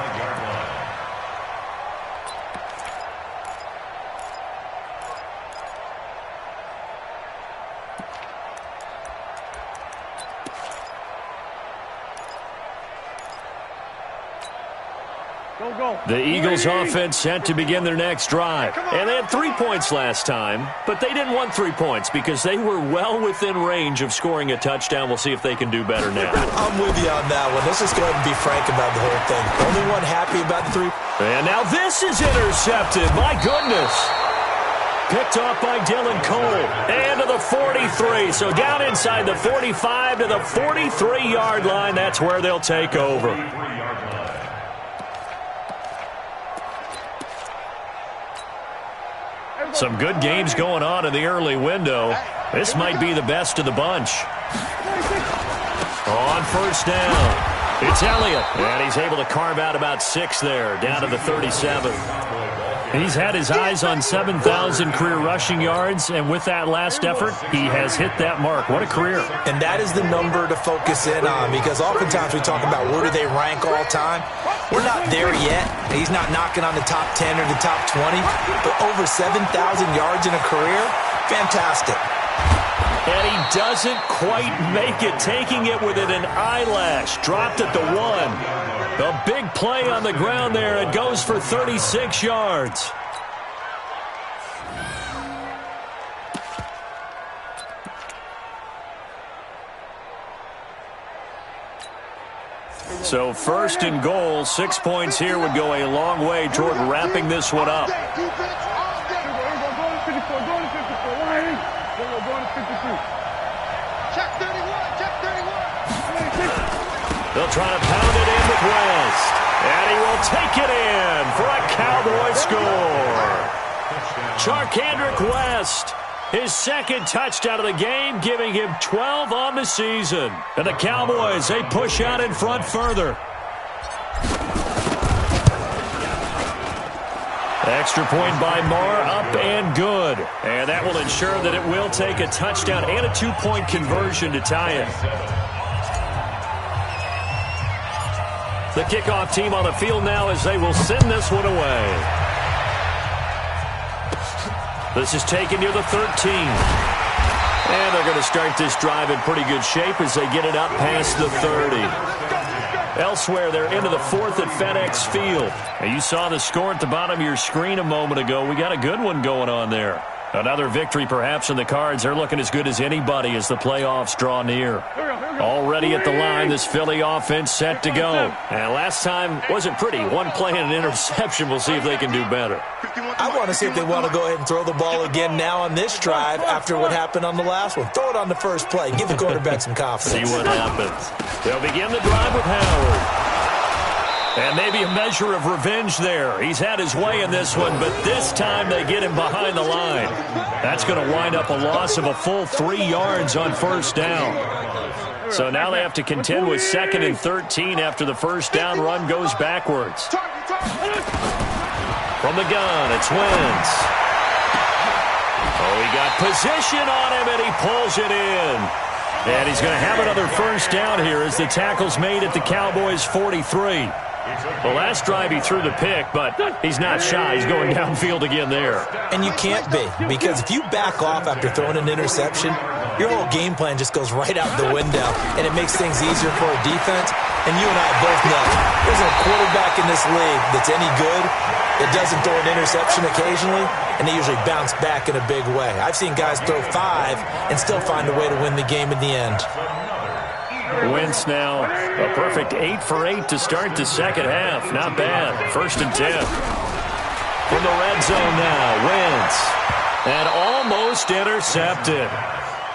The Eagles offense set to begin their next drive. And they had 3 points last time, but they didn't want 3 points because they were well within range of scoring a touchdown. We'll see if they can do better now. I'm with you on that one. Let's just go ahead and be frank about the whole thing. Only one happy about the 3. And now this is intercepted. My goodness. Picked off by Dylan Cole. And to the 43. So down inside the 45 to the 43-yard line. That's where they'll take over. Some good games going on in the early window. This might be the best of the bunch. On first down, it's Elliott. And he's able to carve out about 6 there, down to the 37. He's had his eyes on 7,000 career rushing yards, and with that last effort, he has hit that mark. What a career. And that is the number to focus in on, because oftentimes we talk about where do they rank all time. We're not there yet. He's not knocking on the top 10 or the top 20, but over 7,000 yards in a career, fantastic. And he doesn't quite make it, taking it within an eyelash. Dropped at the 1. A big play on the ground there. It goes for 36 yards. So first and goal, 6 points here would go a long way toward wrapping this one up. They'll try to pound it in with West. And he will take it in for a Cowboy score. Charkandrick West, his second touchdown of the game, giving him 12 on the season. And the Cowboys, they push out in front further. Extra point by Marr, up and good. And that will ensure that it will take a touchdown and a 2-point conversion to tie it. The kickoff team on the field now as they will send this one away. This is taken near the 13. And they're going to start this drive in pretty good shape as they get it up past the 30. Elsewhere, they're into the 4th at FedEx Field. And you saw the score at the bottom of your screen a moment ago. We got a good one going on there. Another victory perhaps in the cards. They're looking as good as anybody as the playoffs draw near. Already at the line, this Philly offense set to go. And last time wasn't pretty. One play and an interception. We'll see if they can do better. I want to see if they want to go ahead and throw the ball again now on this drive after what happened on the last one. Throw it on the first play. Give the quarterback some confidence. See what happens. They'll begin the drive with Howard. And maybe a measure of revenge there. He's had his way in this one, but this time they get him behind the line. That's going to wind up a loss of a full 3 yards on first down. So now they have to contend with 2nd and 13 after the first down run goes backwards. From the gun, it's Wentz. Oh, he got position on him, and he pulls it in. And he's going to have another first down here as the tackle's made at the Cowboys' 43. The last drive he threw the pick, but he's not shy. He's going downfield again there. And you can't be, because if you back off after throwing an interception, your whole game plan just goes right out the window, and it makes things easier for a defense. And you and I both know there's a quarterback in this league that's any good that doesn't throw an interception occasionally, and they usually bounce back in a big way. I've seen guys throw 5 and still find a way to win the game in the end. Wentz now a perfect 8 for 8 to start the second half. Not bad. 1st and 10. From the red zone now, Wentz. And almost intercepted.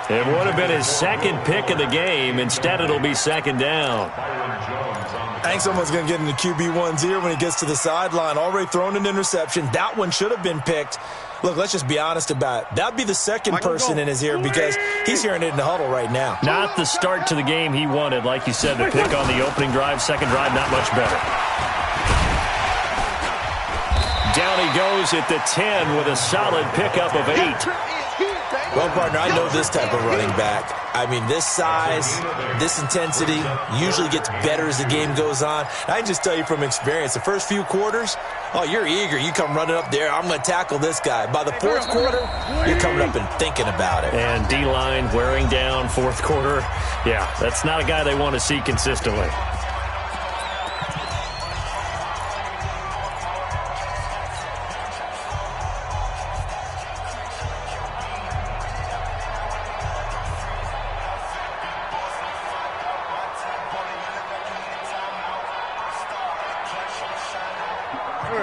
It would have been his second pick of the game. Instead, it'll be 2nd down. I think someone's going to get in the QB1's ear when he gets to the sideline. Already thrown an interception. That one should have been picked. Look, let's just be honest about it. That would be the second person in his ear because he's hearing it in the huddle right now. Not the start to the game he wanted. Like you said, the pick on the opening drive, second drive, not much better. Down he goes at the 10 with a solid pickup of 8. Well, partner, I know this type of running back. I mean, this size, this intensity usually gets better as the game goes on. I can just tell you from experience, the first few quarters, oh, you're eager. You come running up there, I'm going to tackle this guy. By the 4th quarter, you're coming up and thinking about it. And D-line wearing down 4th quarter. Yeah, that's not a guy they want to see consistently.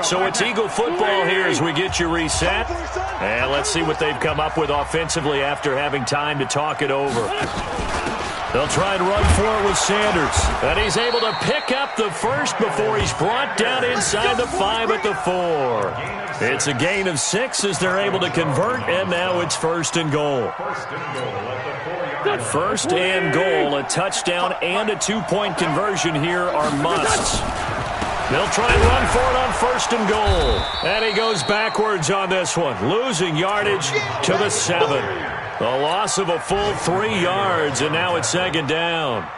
So it's Eagle football here as we get you reset. And let's see what they've come up with offensively after having time to talk it over. They'll try and run for it with Sanders. And he's able to pick up the first before he's brought down inside the 5 at the 4. It's a gain of 6 as they're able to convert, and now it's 1st and goal. 1st and goal, a touchdown and a 2-point conversion here are musts. They'll try and run for it on 1st and goal. And he goes backwards on this one, losing yardage to the 7. A loss of a full 3 yards, and now it's 2nd down.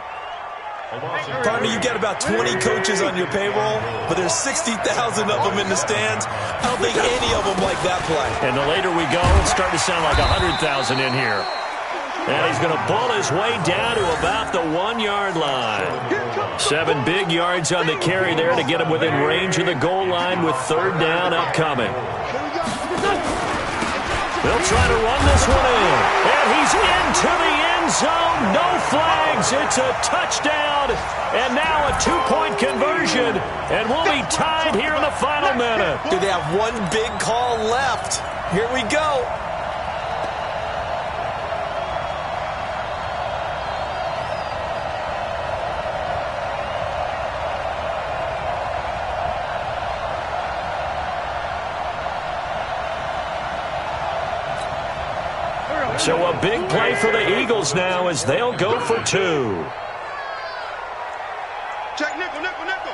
Partner, you got about 20 coaches on your payroll, but there's 60,000 of them in the stands. I don't think any of them like that play. And the later we go, it's starting to sound like 100,000 in here. And he's going to pull his way down to about the 1-yard line. 7 big yards on the carry there to get him within range of the goal line with 3rd down upcoming. They'll try to run this one in. And he's into the end zone. No flags. It's a touchdown. And now a 2-point conversion. And we'll be tied here in the final minute. Do they have one big call left? Here we go. So a big play for the Eagles now as they'll go for 2. Check nickel, nickel, nickel.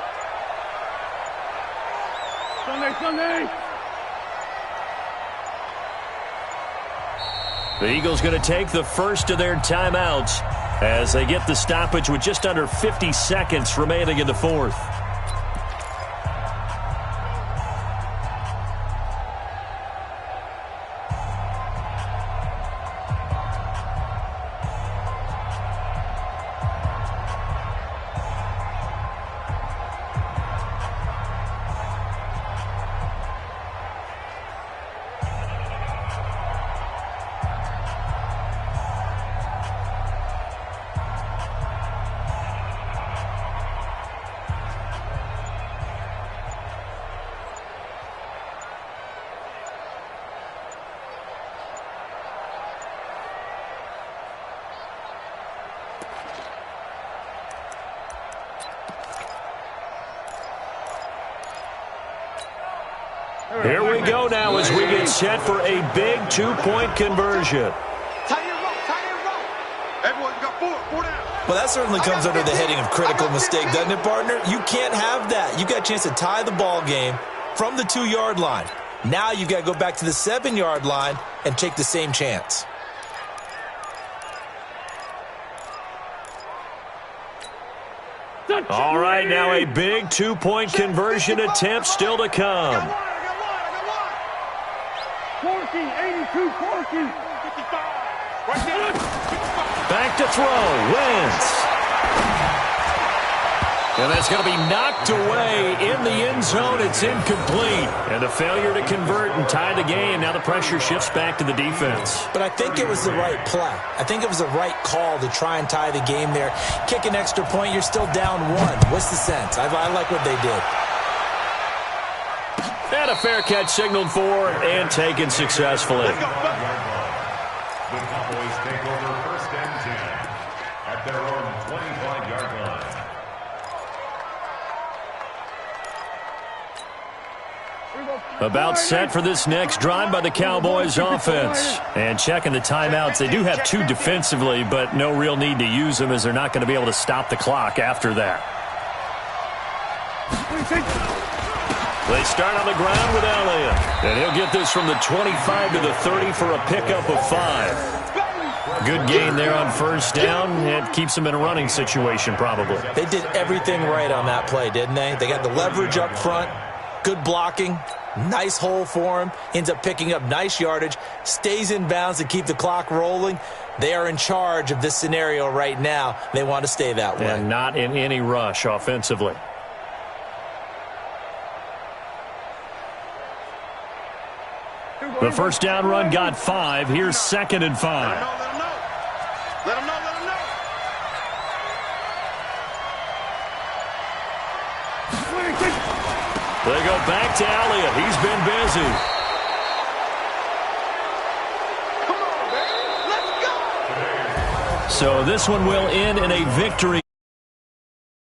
Sunday. The Eagles going to take the first of their timeouts as they get the stoppage with just under 50 seconds remaining in the 4th. Here we go now as we get set for a big 2-point conversion. Everyone's got 4 down. Well, that certainly comes under the heading of critical mistake, doesn't it, partner? You can't have that. You got a chance to tie the ball game from the 2-yard line. Now you got to go back to the 7-yard line and take the same chance. All right, now a big 2-point conversion attempt still to come. 40, 82, 40. 55. Right Back to throw, Wentz. And that's going to be knocked away in the end zone. It's incomplete. And a failure to convert and tie the game. Now the pressure shifts back to the defense. But I think it was the right play. I think it was the right call to try and tie the game there. Kick an extra point, you're still down 1. What's the sense? I like what they did. And a fair catch signaled for and taken successfully. The Cowboys take over 1st and 10 at their own 25-yard line. About set for this next drive by the Cowboys offense. And checking the timeouts. They do have 2 defensively, but no real need to use them as they're not going to be able to stop the clock after that. They start on the ground with Elliott. And he'll get this from the 25 to the 30 for a pickup of 5. Good gain there on 1st down. It keeps them in a running situation probably. They did everything right on that play, didn't they? They got the leverage up front, good blocking, nice hole for him, ends up picking up nice yardage, stays in bounds to keep the clock rolling. They are in charge of this scenario right now. They want to stay that way. And not in any rush offensively. The 1st down run got 5. Here's 2nd and 5. Let him know. They go back to Elliott. He's been busy. Come on, man. Let's go. So this one will end in a victory.